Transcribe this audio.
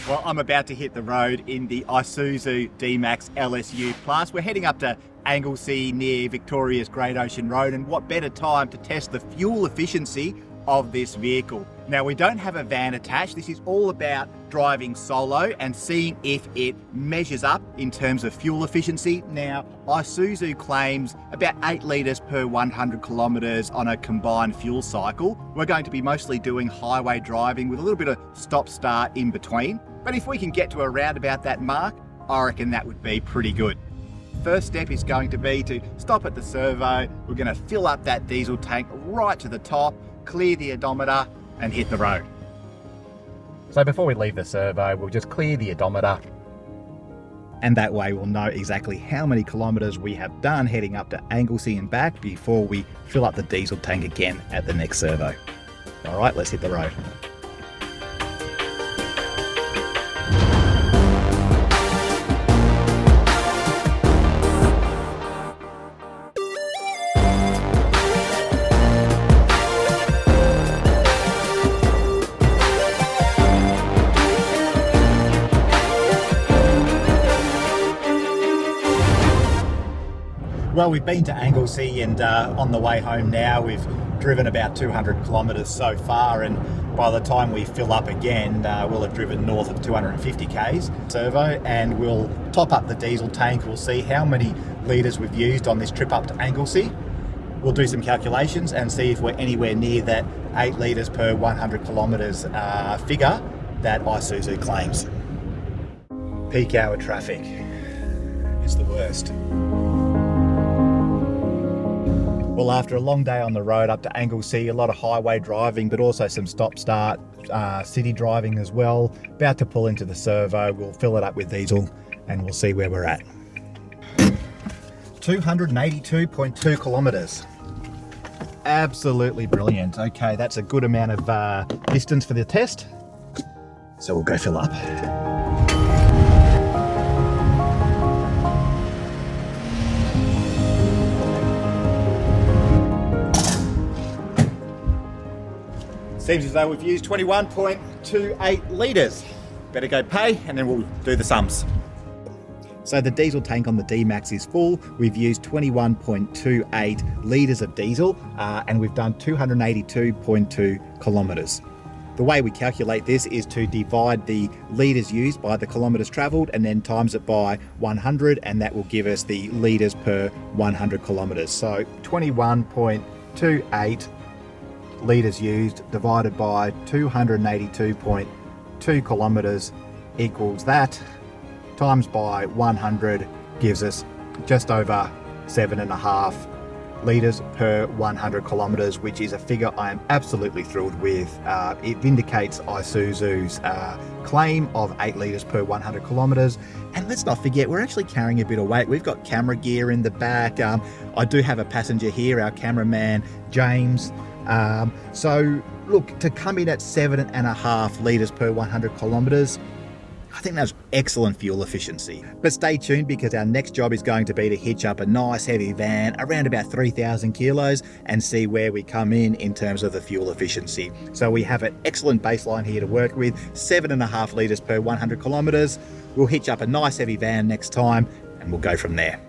Well, I'm about to hit the road in the Isuzu D-Max LSU Plus. We're heading up to Anglesea near Victoria's Great Ocean Road, and what better time to test the fuel efficiency of this vehicle. Now, we don't have a van attached. This is all about driving solo and seeing if it measures up in terms of fuel efficiency. Now, Isuzu claims about 8 litres per 100 kilometres on a combined fuel cycle. We're going to be mostly doing highway driving with a little bit of stop-start in between. But if we can get to around about that mark, I reckon that would be pretty good. First step is going to be to stop at the servo. We're going to fill up that diesel tank right to the top, clear the odometer and hit the road. So before we leave the servo, we'll just clear the odometer, and that way we'll know exactly how many kilometres we have done heading up to Anglesea and back before we fill up the diesel tank again at the next servo. All right, let's hit the road. Well, we've been to Anglesea and on the way home now we've driven about 200 kilometres so far, and by the time we fill up again we'll have driven north of 250 k's servo, and we'll top up the diesel tank. We'll see how many litres we've used on this trip up to Anglesea. We'll do some calculations and see if we're anywhere near that 8 litres per 100 kilometres figure that Isuzu claims. Peak hour traffic is the worst. Well, after a long day on the road up to Anglesea, a lot of highway driving, but also some stop-start city driving as well. About to pull into the servo, we'll fill it up with diesel and we'll see where we're at. 282.2 kilometres. Absolutely brilliant. Okay, that's a good amount of distance for the test. So we'll go fill up. Seems as though we've used 21.28 litres. Better go pay and then we'll do the sums. So the diesel tank on the D-Max is full. We've used 21.28 litres of diesel and we've done 282.2 kilometres. The way we calculate this is to divide the litres used by the kilometres travelled and then times it by 100, and that will give us the litres per 100 kilometres. So 21.28 litres used divided by 282.2 kilometres equals that, times by 100 gives us just over 7.5 litres per 100 kilometres, which is a figure I am absolutely thrilled with. It vindicates Isuzu's claim of 8 litres per 100 kilometres. And let's not forget, we're actually carrying a bit of weight. We've got camera gear in the back. I do have a passenger here, our cameraman, James. So look, to come in at 7.5 litres per 100 kilometres, I think that's excellent fuel efficiency. But stay tuned, because our next job is going to be to hitch up a nice heavy van around about 3,000 kilos and see where we come in terms of the fuel efficiency. So we have an excellent baseline here to work with, 7.5 litres per 100 kilometres. We'll hitch up a nice heavy van next time and we'll go from there.